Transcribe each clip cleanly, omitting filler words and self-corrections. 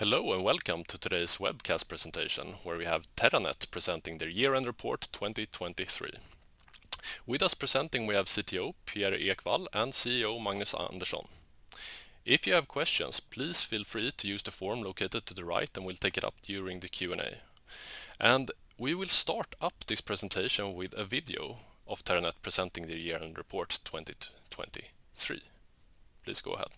Hello and welcome to today's webcast presentation, where we have Terranet presenting their year-end report 2023. With us presenting we have CTO Pierre Ekvall and CEO Magnus Andersson. If you have questions, please feel free to use the form located to the right and we'll take it up during the Q&A. And we will start up this presentation with a video of Terranet presenting their year-end report 2023. Please go ahead.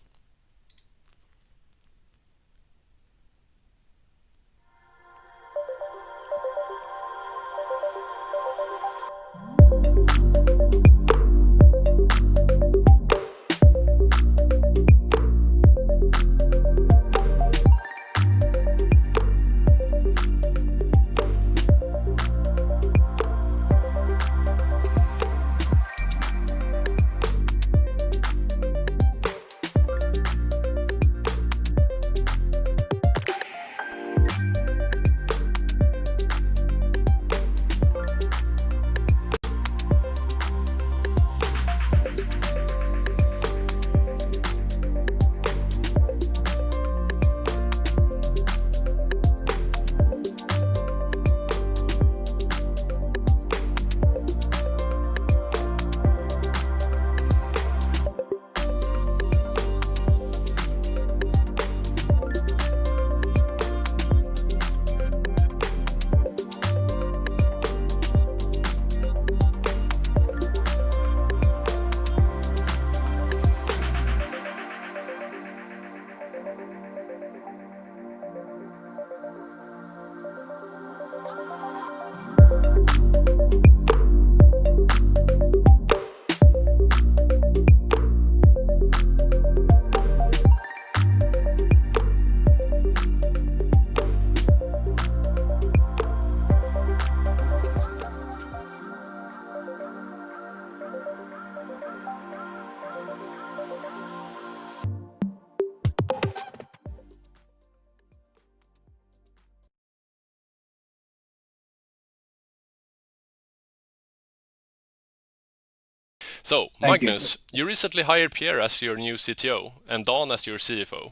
So, Magnus, you recently hired Pierre as your new CTO and Dan as your CFO.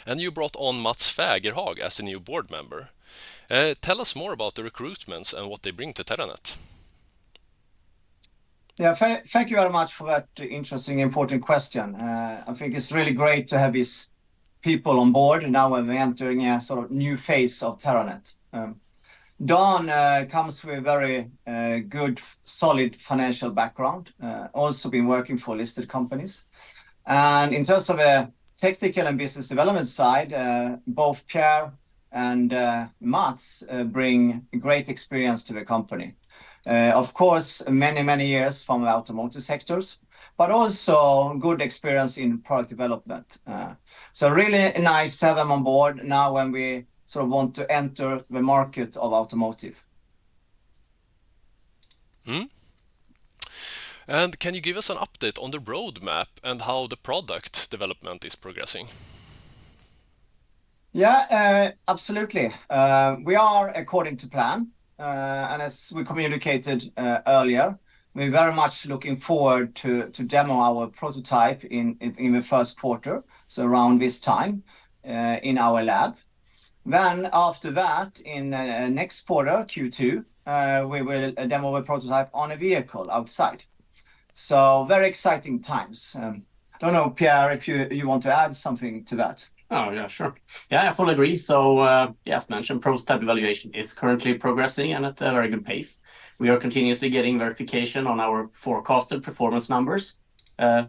And you brought on Mats Fägerhag as a new board member. Tell us more about the recruitments and what they bring to Terranet. Yeah, thank you very much for that interesting, important question. I think it's really great to have these people on board now when we're entering a sort of new phase of Terranet. Dan comes with a very good, solid financial background, also been working for listed companies. And in terms of a technical and business development side, both Pierre and Mats bring great experience to the company. Of course, many years from the automotive sectors, but also good experience in product development. So really nice to have them on board now when we sort of want to enter the market of automotive. And can you give us an update on the roadmap and how the product development is progressing? Yeah, absolutely. We are according to plan. And as we communicated earlier, we're very much looking forward to demo our prototype in the first quarter, so around this time in our lab. Then after that, in next quarter, Q2, we will demo the prototype on a vehicle outside. So very exciting times. I don't know, Pierre, if you want to add something to that. Oh, yeah, sure. Yeah, I fully agree. So, as mentioned, prototype evaluation is currently progressing and at a very good pace. We are continuously getting verification on our forecasted performance numbers.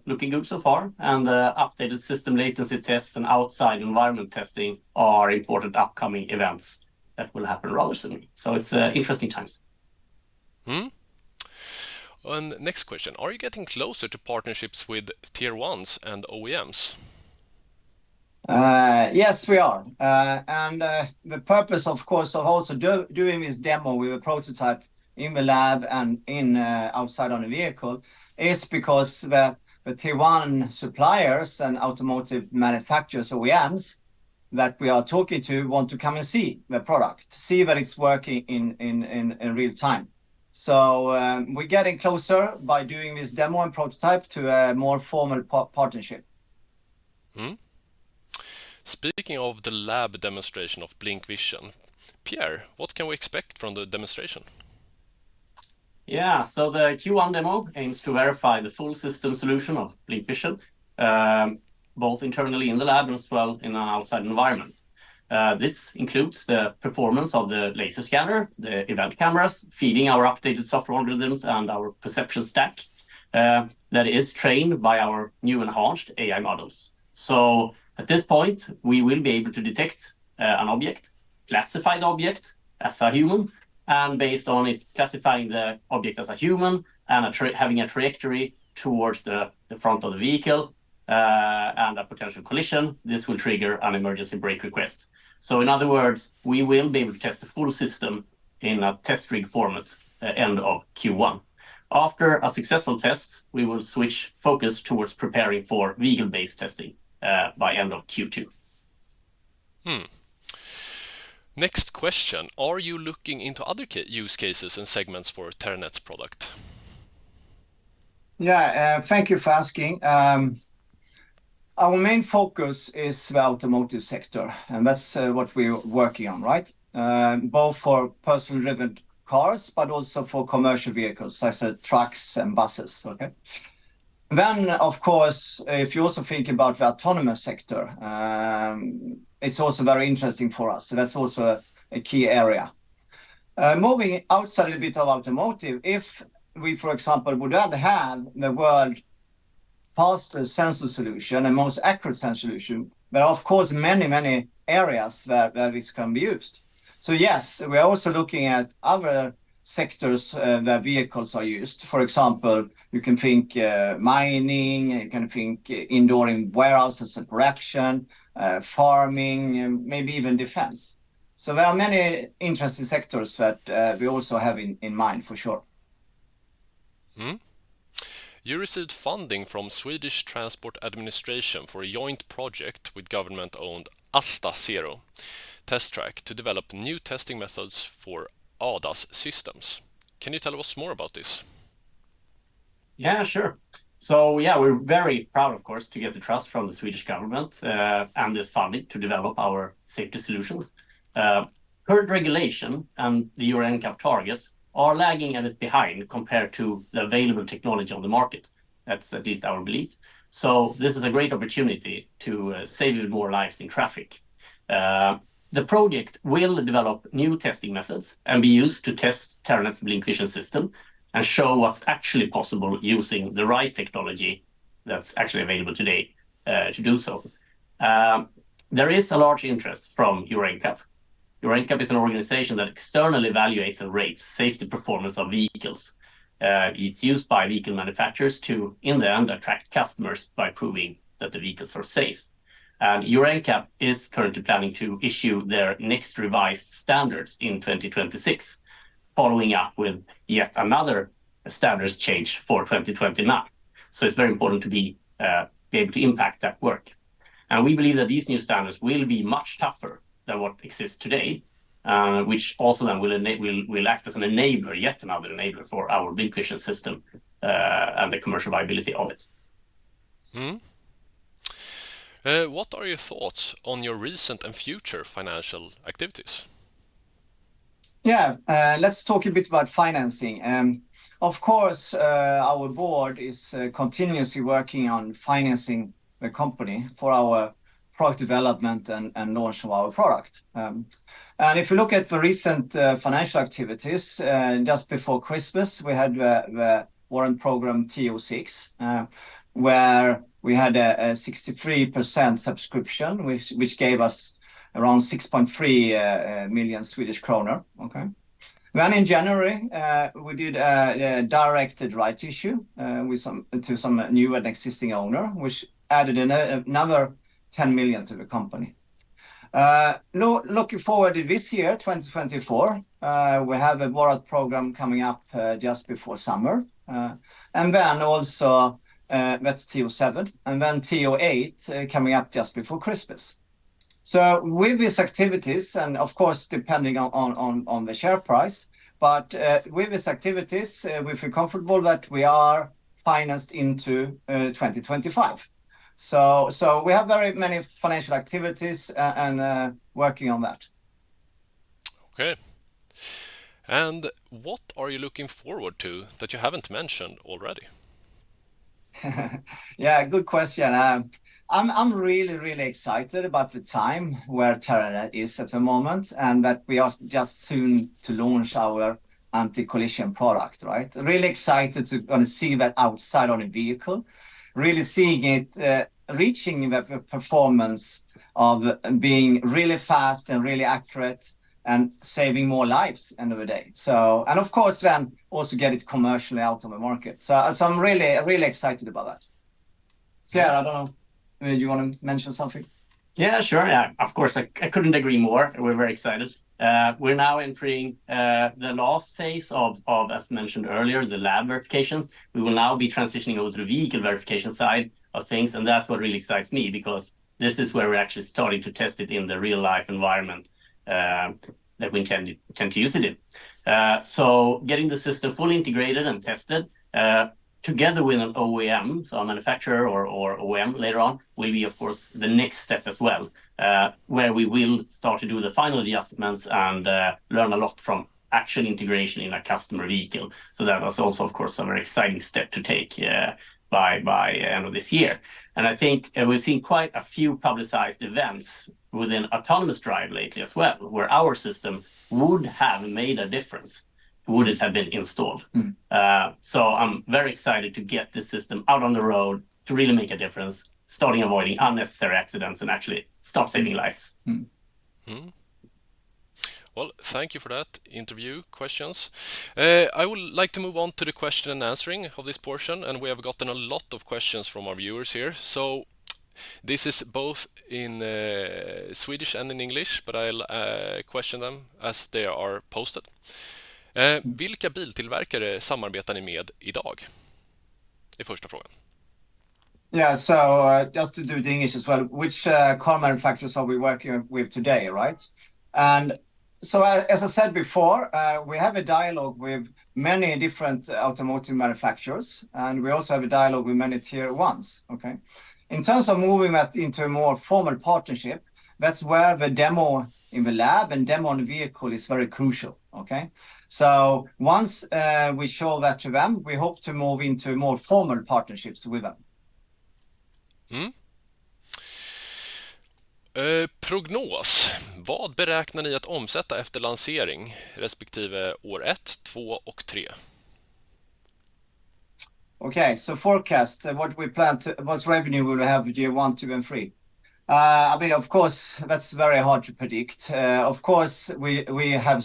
Looking good so far, and updated system latency tests and outside environment testing are important upcoming events that will happen rather soon. So it's interesting times. And next question, are you getting closer to partnerships with tier ones and OEMs? Yes, we are. And the purpose, of course, of also doing this demo with a prototype in the lab and in outside on a vehicle is because the tier one suppliers and automotive manufacturers, OEMs, that we are talking to want to come and see the product, see that it's working in real time. So we're getting closer by doing this demo and prototype to a more formal partnership. Speaking of the lab demonstration of BlincVision, Pierre, what can we expect from the demonstration? Yeah, so the Q1 demo aims to verify the full system solution of BlincVision, both internally in the lab as well in an outside environment. This includes the performance of the laser scanner, the event cameras, feeding our updated software algorithms and our perception stack that is trained by our new enhanced AI models. So at this point, we will be able to detect an object, classify the object as a human, and based on it classifying the object as a human and having a trajectory towards the front of the vehicle and a potential collision, this will trigger an emergency brake request. So in other words, we will be able to test the full system in a test rig format end of Q1. After a successful test, we will switch focus towards preparing for vehicle-based testing by end of Q2. Next question. Are you looking into other use cases and segments for Terranet's product? Yeah, thank you for asking. Our main focus is the automotive sector, and that's what we're working on, right? Both for personal driven cars, but also for commercial vehicles, such as trucks and buses, okay? Then, of course, if you also think about the autonomous sector, it's also very interesting for us. So that's also a key area. Moving outside a bit of automotive, if we, for example, would not have the world fastest sensor solution and most accurate sensor solution, there are, of course, many areas where this can be used. So yes, we're also looking at other sectors where vehicles are used. For example, you can think mining, you can think indoor in warehouses and production, farming, maybe even defense. So there are many interesting sectors that we also have in mind for sure. You received funding from Swedish Transport Administration for a joint project with government-owned Asta Zero test track to develop new testing methods for ADAS systems. Can you tell us more about this? Yeah, sure. So yeah, we're very proud, of course, to get the trust from the Swedish government and this funding to develop our safety solutions. Current regulation and the Euro NCAP targets are lagging a bit behind compared to the available technology on the market. That's at least our belief. So this is a great opportunity to save even more lives in traffic. The project will develop new testing methods and be used to test Terranet's BlincVision system and show what's actually possible using the right technology that's actually available today to do so. There is a large interest from Euro NCAP. Euro NCAP is an organization that externally evaluates and rates safety performance of vehicles. It's used by vehicle manufacturers to, in the end, attract customers by proving that the vehicles are safe. And Euro NCAP is currently planning to issue their next revised standards in 2026, following up with yet another standards change for 2029. So it's very important to be able to impact that work. And we believe that these new standards will be much tougher than what exists today, which also then will act as an enabler, yet another enabler for our BlincVision system and the commercial viability of it. What are your thoughts on your recent and future financial activities? Yeah, let's talk a bit about financing. Of course, our board is continuously working on financing the company for our product development and launch of our product. And if you look at the recent financial activities, just before Christmas, we had the warrant program TO6, where we had a 63% subscription, which gave us around 6.3 million Swedish kronor. Okay. Then in January, we did a directed right issue to some new and existing owner, which added another 10 million to the company. Looking forward to this year, 2024, we have a warrant program coming up just before summer. And then also, that's TO7, and then TO8 coming up just before Christmas. So with these activities, and of course, depending on the share price, but with these activities, we feel comfortable that we are financed into 2025. So we have very many financial activities and working on that. Okay. And what are you looking forward to that you haven't mentioned already? Yeah, good question. I'm really excited about the time where Terranet is at the moment, and that we are just soon to launch our anti-collision product, right? Really excited to gonna see that outside on a vehicle, really seeing it reaching the performance of being really fast and really accurate and saving more lives end of the day. So, and of course, then also get it commercially out on the market. So I'm really excited about that. Pierre, I don't know, do you want to mention something? Yeah, sure. Yeah, of course, I couldn't agree more. We're very excited. We're now entering the last phase of, as mentioned earlier, the lab verifications. We will now be transitioning over to the vehicle verification side of things, and that's what really excites me, because this is where we're actually starting to test it in the real life environment that we intend to use it in. So getting the system fully integrated and tested together with an OEM, so a manufacturer or OEM later on, will be, of course, the next step as well, where we will start to do the final adjustments and learn a lot from actual integration in a customer vehicle. So that was also, of course, a very exciting step to take by end of this year. And I think we've seen quite a few publicized events within autonomous drive lately as well, where our system would have made a difference would it have been installed. So I'm very excited to get this system out on the road to really make a difference, starting avoiding unnecessary accidents and actually start saving lives. Well, thank you for that interview questions. I would like to move on to the question and answering of this portion, and we have gotten a lot of questions from our viewers here. So this is both in Swedish and in English, but I'll question them as they are posted. Vilka biltillverkare samarbetar ni med idag? Det är första frågan. Yeah, so just to do the English as well, which car manufacturers are we working with today, right? And so as I said before, we have a dialogue with many different automotive manufacturers, and we also have a dialogue with many tier ones, okay? In terms of moving that into a more formal partnership, that's where the demo in the lab and demo on the vehicle is very crucial, okay? So once we show that to them, we hope to move into more formal partnerships with them. Prognos. Vad beräknar ni att omsätta efter lansering, respektive år 1, 2 och 3? Okay, so forecast what we plan to, what revenue we will have year 1, 2, and 3. I mean, of course, that's very hard to predict. Of course, we have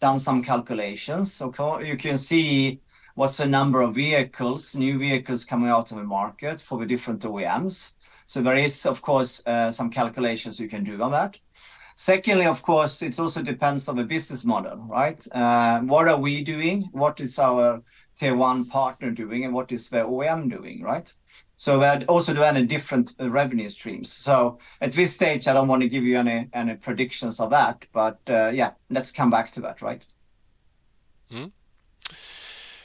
done some calculations. So you can see what's the number of vehicles, new vehicles coming out of the market for the different OEMs. So there is, of course, some calculations you can do on that. Secondly, of course, it also depends on the business model, right? What are we doing? What is our tier one partner doing? And what is the OEM doing, right? So that also doing different revenue streams. So at this stage, I don't want to give you any predictions of that, but yeah, let's come back to that, right?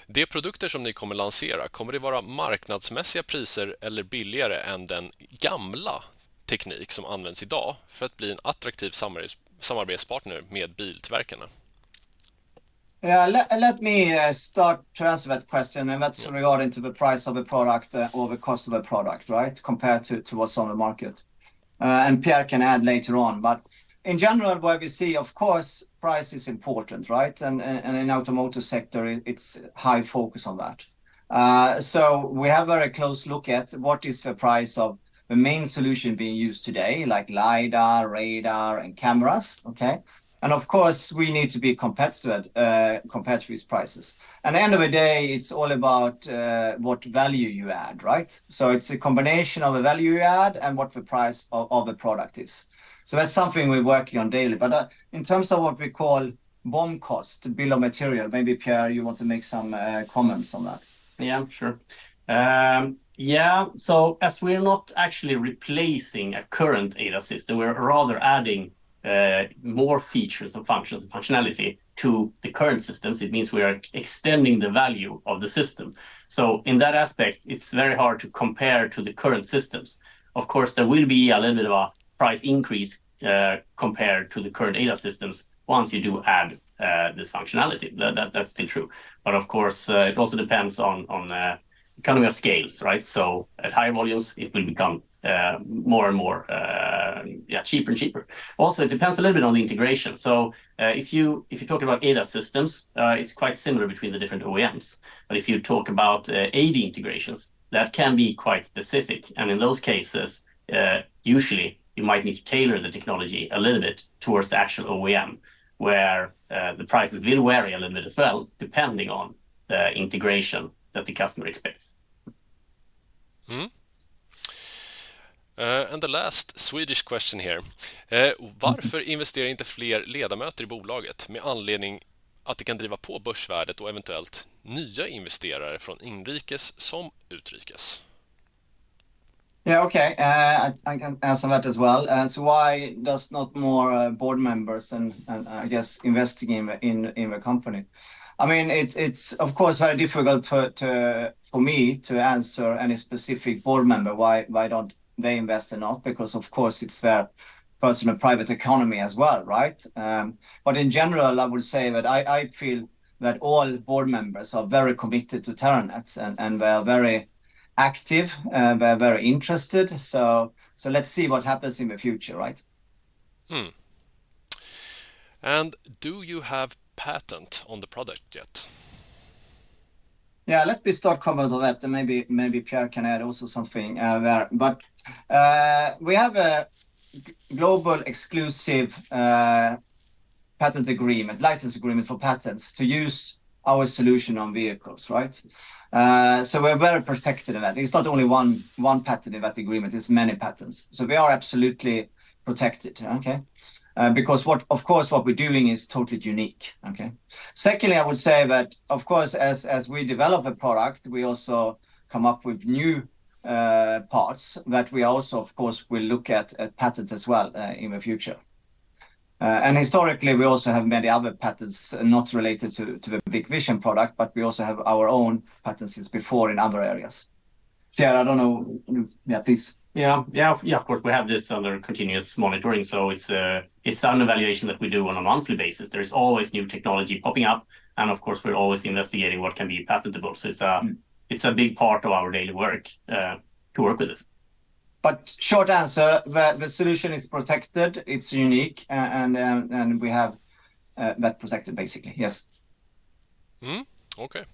De produkter som ni kommer lansera, kommer det vara marknadsmässiga priser eller billigare än den gamla teknik som används idag för att bli en attraktiv samarbetspartner med biltillverkarna? Yeah, let me start to answer that question, and that's regarding to the price of a product or the cost of a product, right? Compared to what's on the market. And Pierre can add later on, but in general, what we see, of course, price is important, right? And in automotive sector, it's high focus on that. So we have a very close look at what is the price of the main solution being used today, like LiDAR, radar, and cameras, okay? And of course, we need to be competitive compared to these prices. And at the end of the day, it's all about what value you add, right? So it's a combination of the value you add and what the price of the product is. So that's something we're working on daily. But in terms of what we call BOM cost, bill of material, maybe Pierre, you want to make some comments on that? Yeah, sure. Yeah, so as we're not actually replacing a current ADAS system, we're rather adding more features and functions and functionality to the current systems. It means we are extending the value of the system. So in that aspect, it's very hard to compare to the current systems. of course, there will be a little bit of a price increase compared to the current ADAS systems once you do add this functionality. That's still true. But of course, it also depends on economy of scales, right? So at higher volumes, it will become more and more cheaper and cheaper. Also, it depends a little bit on the integration. So if you talk about ADAS systems, it's quite similar between the different OEMs. But if you talk about AD integrations, that can be quite specific. And in those cases, usually you might need to tailor the technology a little bit towards the actual OEM, where the prices will vary a little bit as well, depending on the integration that the customer expects. And the last Swedish question here. Varför investerar inte fler ledamöter i bolaget med anledning att det kan driva på börsvärdet och eventuellt nya investerare från inrikes som utrikes? Yeah, okay. I can answer that as well. So why does not more board members and I guess investing in the company? I mean, it's of course very difficult for me to answer any specific board member why don't they invest or not, because of course it's their personal private economy as well, right? But in general, I would say that I feel that all board members are very committed to Terranet and they are very active, they're very interested. So let's see what happens in the future, right? And do you have patent on the product yet? Yeah, let me start comment on that, and maybe Pierre can add also something there. But we have a global exclusive patent agreement, license agreement for patents to use our solution on vehicles, right? So we're very protected in that. It's not only one patent in that agreement, it's many patents. So we are absolutely protected, okay? Because what we're doing is totally unique, okay? Secondly, I would say that, of course, as we develop a product, we also come up with new parts that we also, of course, will look at patents as well in the future. And historically, we also have many other patents not related to the Big Vision product, but we also have our own patents since before in other areas. Pierre, I don't know. Yeah, please. Yeah, of course, we have this under continuous monitoring. So it's an evaluation that we do on a monthly basis. There's always new technology popping up. And of course, we're always investigating what can be patentable. So it's a big part of our daily work to work with this. But short answer, the solution is protected, it's unique, and we have that protected basically, yes. Okay.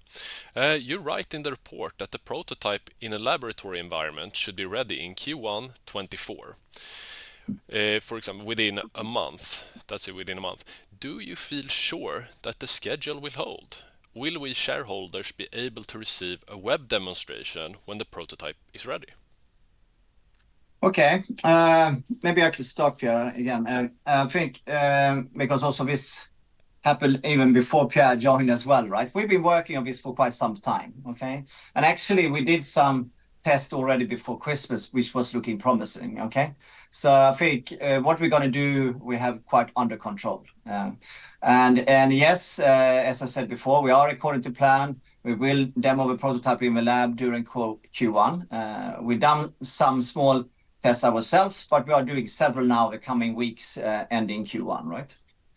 You write in the report that the prototype in a laboratory environment should be ready in Q1 24. For example, within a month. That's it, within a month. Do you feel sure that the schedule will hold? Will we shareholders be able to receive a web demonstration when the prototype is ready? Okay, maybe I can stop here again. I think because also this happened even before Pierre joined as well, right? We've been working on this for quite some time, okay? And actually we did some tests already before Christmas, which was looking promising, okay? So I think what we're going to do, we have quite under control. And yes, as I said before, we are according to plan. We will demo the prototype in the lab during Q1. We've done some small tests ourselves, but we are doing several now the coming weeks ending Q1, right?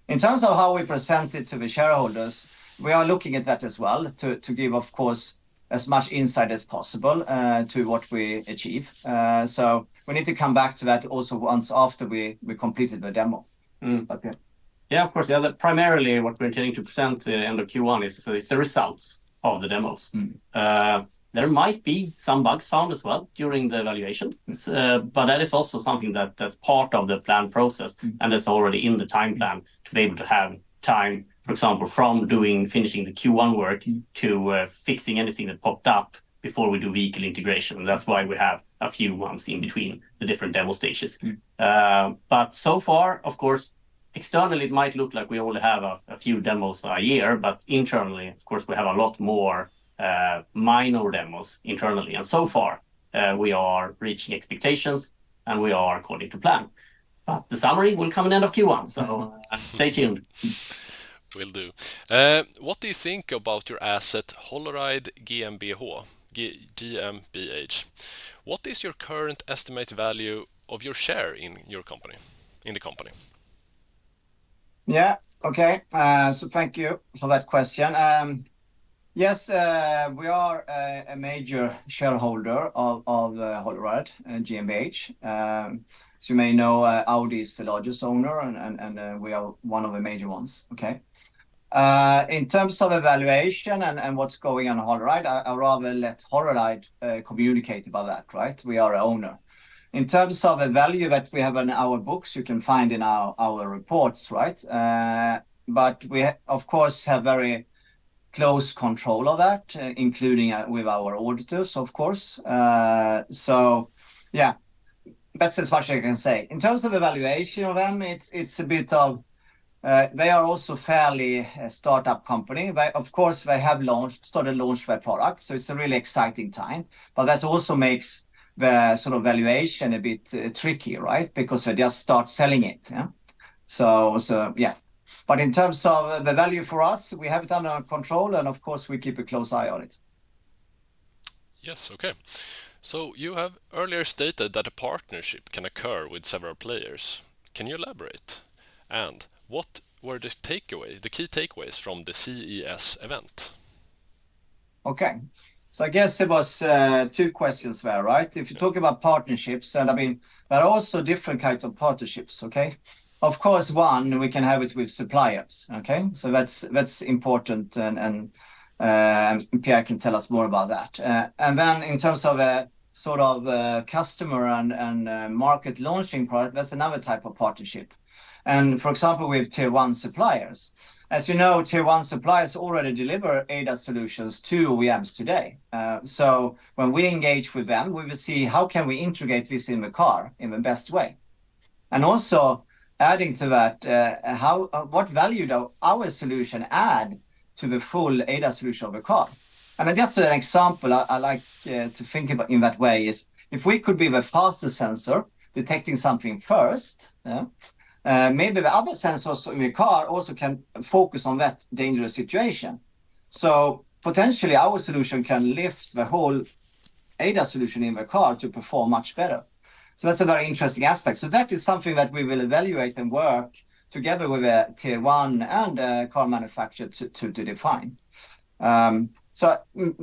In terms of how we present it to the shareholders, we are looking at that as well to give, of course, as much insight as possible to what we achieve. So we need to come back to that also once after we completed the demo. But, yeah. Yeah, of course. Yeah, primarily what we're intending to present the end of Q1 is the results of the demos. There might be some bugs found as well during the evaluation, but that is also something that's part of the plan process and that's already in the time plan to be able to have time, for example, from finishing the Q1 work to fixing anything that popped up before we do vehicle integration. And that's why we have a few months in between the different demo stages. But so far, of course, externally, it might look like we only have a few demos a year, but internally, of course, we have a lot more minor demos internally. And so far, we are reaching expectations and we are according to plan. But the summary will come at the end of Q1, so stay tuned. Will do. What do you think about your asset Holoride GmbH? GmbH. What is your current estimated value of your share in your company, in the company? Yeah, okay. So thank you for that question. Yes, we are a major shareholder of holoride GmbH. As you may know, Audi is the largest owner, and we are one of the major ones. Okay. In terms of evaluation and what's going on holoride, I'd rather let holoride communicate about that, right? We are an owner. In terms of the value that we have in our books, you can find in our reports, right? But we, of course, have very close control of that, including with our auditors, of course. So, yeah, that's as much as I can say. In terms of evaluation of them, it's a bit of they are also fairly a startup company. Of course, they have started launch their product, so it's a really exciting time. But that also makes the sort of valuation a bit tricky, right? Because they just start selling it. Yeah. So yeah. But in terms of the value for us, we have it under control, and of course, we keep a close eye on it. Yes, okay. So you have earlier stated that a partnership can occur with several players. Can you elaborate? And what were the key takeaways from the CES event? Okay. So I guess it was two questions there, right? If you talk about partnerships, and I mean, there are also different kinds of partnerships, okay? Of course, one, we can have it with suppliers, okay? So that's important, and Pierre can tell us more about that. And then in terms of a sort of customer and market launching product, that's another type of partnership. And for example, with tier one suppliers, as you know, tier one suppliers already deliver ADAS solutions to OEMs today. So when we engage with them, we will see how can we integrate this in the car in the best way. And also adding to that, what value do our solution add to the full ADAS solution of the car? And that's an example I like to think about in that way is if we could be the fastest sensor detecting something first, maybe the other sensors in the car also can focus on that dangerous situation. So potentially our solution can lift the whole ADAS solution in the car to perform much better. So that's a very interesting aspect. So that is something that we will evaluate and work together with a tier one and a car manufacturer to define. So,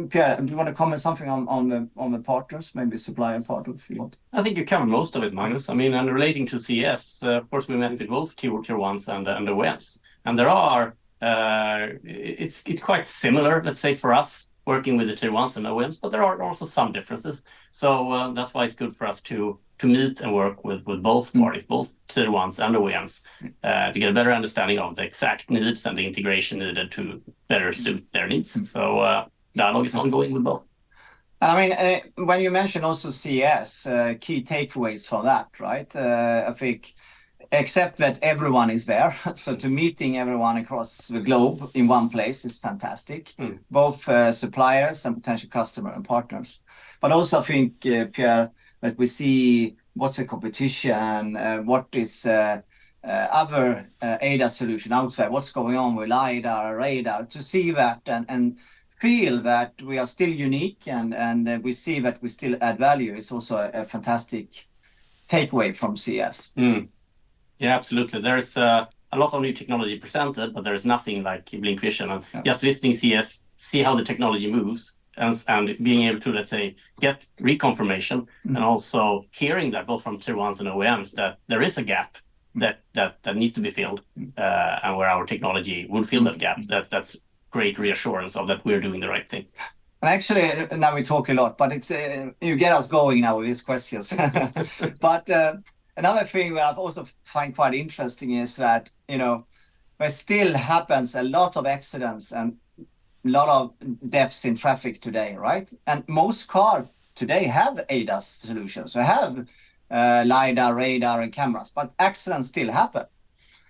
Pierre, do you want to comment something on the partners, maybe supplier partners, if you want? I think you covered most of it, Magnus. I mean, and relating to CS, of course, we met with both tier ones and OEMs, and there are it's quite similar, let's say, for us working with the tier ones and OEMs, but there are also some differences. So that's why it's good for us to meet and work with both parties, both tier ones and OEMs, to get a better understanding of the exact needs and the integration needed to better suit their needs. So dialogue is ongoing with both. And I mean, when you mention also CS, key takeaways for that, right? I think, except that everyone is there, so to meeting everyone across the globe in one place is fantastic, both suppliers and potential customer and partners. But also I think, Pierre, that we see what's the competition, what is other ADAS solution out there, what's going on with LiDAR, radar, to see that and feel that we are still unique and we see that we still add value is also a fantastic takeaway from CS. Yeah, absolutely. There's a lot of new technology presented, but there is nothing like Blink Vision. And just visiting CS, see how the technology moves, and being able to, let's say, get reconfirmation, and also hearing that both from tier ones and OEMs that there is a gap that needs to be filled, and where our technology will fill that gap. That's great reassurance of that we're doing the right thing. And actually, now we talk a lot, but it's you get us going now with these questions. But another thing that I also find quite interesting is that, you know, there still happens a lot of accidents and a lot of deaths in traffic today, right? And most cars today have ADAS solutions. They have LiDAR, radar, and cameras, but accidents still happen.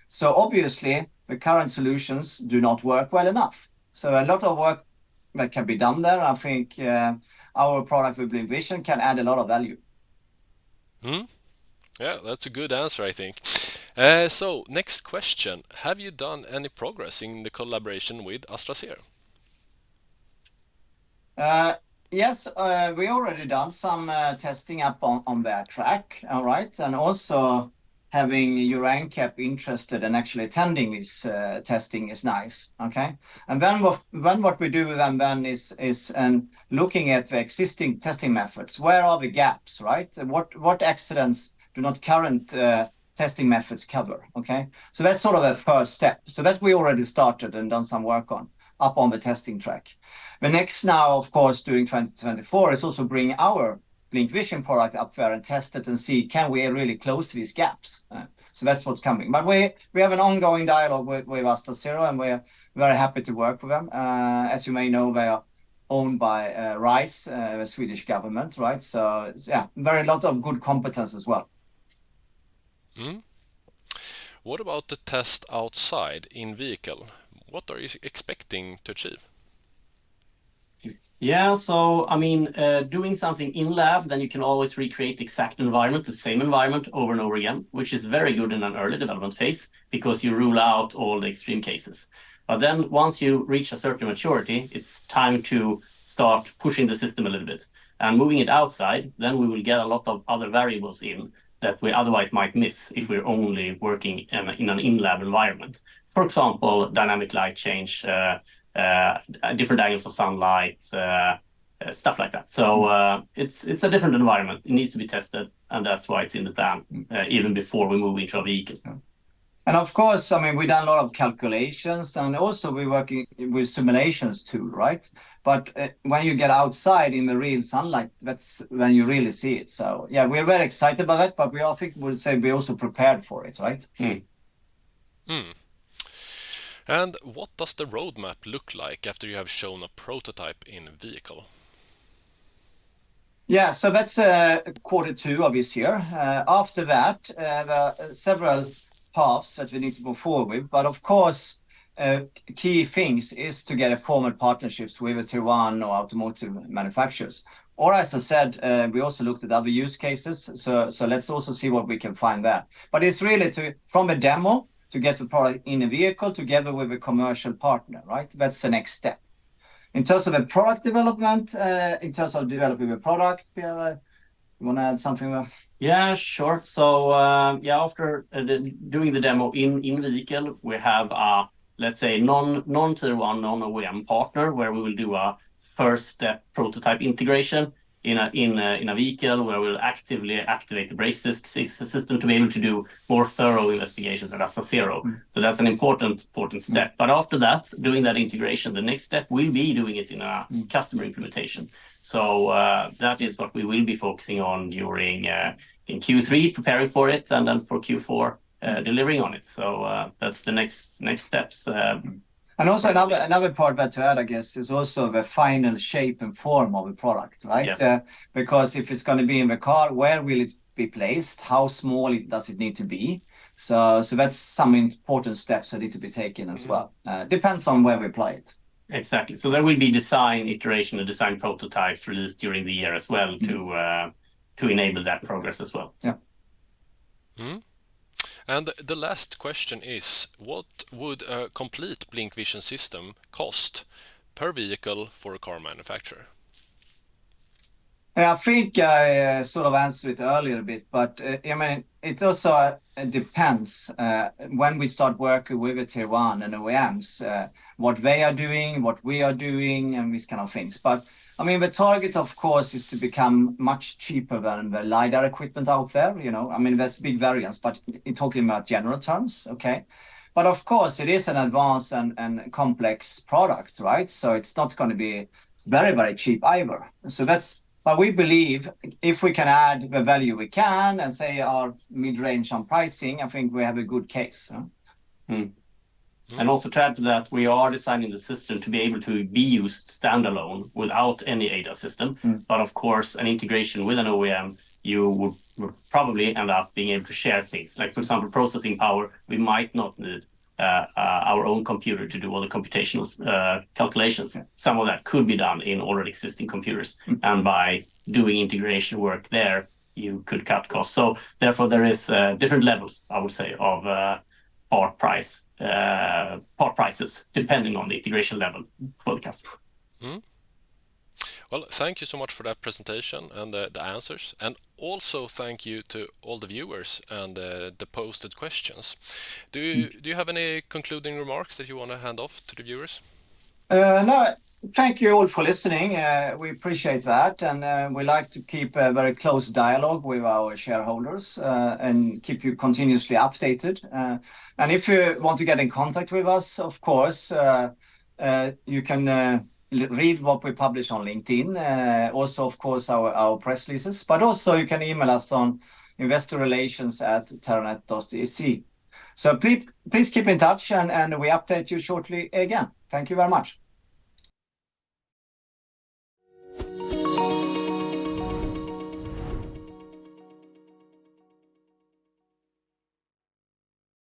So obviously, the current solutions do not work well enough. So a lot of work that can be done there. I think our product with Blink Vision can add a lot of value. Yeah, that's a good answer, I think. So, next question. Have you done any progress in the collaboration with AstraZeneca? Yes, we already done some testing up on their track, all right, and also having your ANCAP interested and actually attending this testing is nice, okay. And then what we do with them then is looking at the existing testing methods. Where are the gaps, right? What accidents do not current testing methods cover, okay? So that's sort of a first step. So that we already started and done some work on up on the testing track. The next now, of course, during 2024 is also bring our BlincVision product up there and test it and see, can we really close these gaps? So that's what's coming. But we have an ongoing dialogue with AstaZero, and we're very happy to work with them. As you may know, they are owned by RISE, the Swedish government, right? So yeah, very lot of good competence as well. What about the test outside in vehicle? What are you expecting to achieve? Yeah, so I mean, doing something in lab, then you can always recreate the exact environment, the same environment over and over again, which is very good in an early development phase because you rule out all the extreme cases. But then once you reach a certain maturity, it's time to start pushing the system a little bit and moving it outside. Then we will get a lot of other variables in that we otherwise might miss if we're only working in an in-lab environment. For example, dynamic light change, different angles of sunlight, stuff like that. So it's a different environment. It needs to be tested, and that's why it's in the plan, even before we move into a vehicle. And of course, I mean, we've done a lot of calculations, and also we're working with simulations too, right? But when you get outside in the real sunlight, that's when you really see it. So yeah, we're very excited about that, but I think we'll say we're also prepared for it, right? And what does the roadmap look like after you have shown a prototype in vehicle? Yeah, so that's Q2 of this year. After that, there are several paths that we need to move forward with. But of course, key things is to get a formal partnerships with a Tier 1 or automotive manufacturers. Or as I said, we also looked at other use cases. So let's also see what we can find there. But it's really from a demo to get the product in a vehicle together with a commercial partner, right? That's the next step. In terms of a product development, in terms of developing a product, Pierre, you want to add something there? Yeah, sure. So yeah, after doing the demo in vehicle, we have a, let's say, non-Tier 1, non-OEM partner where we will do a first step prototype integration in a vehicle where we'll actively activate the brake system to be able to do more thorough investigations at AstaZero. So that's an important step. But after that, doing that integration, the next step will be doing it in a customer implementation. So that is what we will be focusing on during in Q3, preparing for it, and then for Q4 delivering on it. So that's the next steps. And also another part that to add, I guess, is also the final shape and form of the product, right? Yes. Because if it's going to be in the car, where will it be placed? How small does it need to be? So that's some important steps that need to be taken as well. Depends on where we apply it. Exactly. So there will be design iteration and design prototypes released during the year as well to enable that progress as well. Yeah. And the last question is, what would a complete BlincVision system cost per vehicle for a car manufacturer? I think I sort of answered it earlier a bit, but I mean, it also depends when we start working with a Tier 1 and OEMs, what they are doing, what we are doing, and these kind of things. But I mean, the target, of course, is to become much cheaper than the LiDAR equipment out there. You know, I mean, there's big variance, but in talking about general terms, okay. But of course, it is an advanced and complex product, right? So it's not going to be very, very cheap either. So but we believe if we can add the value we can and say our mid-range on pricing, I think we have a good case. And also to add to that, we are designing the system to be able to be used standalone without any ADAS system. But of course, an integration with an OEM, you would probably end up being able to share things. Like, for example, processing power, we might not need our own computer to do all the computational calculations. Some of that could be done in already existing computers. And by doing integration work there, you could cut costs. So therefore, there is different levels, I would say, of part prices, depending on the integration level for the customer. Well, thank you so much for that presentation and the answers. And also thank you to all the viewers and the posted questions. Do you have any concluding remarks that you want to hand off to the viewers? No, thank you all for listening. We appreciate that, and we like to keep a very close dialogue with our shareholders and keep you continuously updated. And if you want to get in contact with us, of course, you can read what we publish on LinkedIn. Also, of course, our press releases, but also you can email us on investorrelations@terranet.se. So please keep in touch, and we update you shortly again. Thank you very much.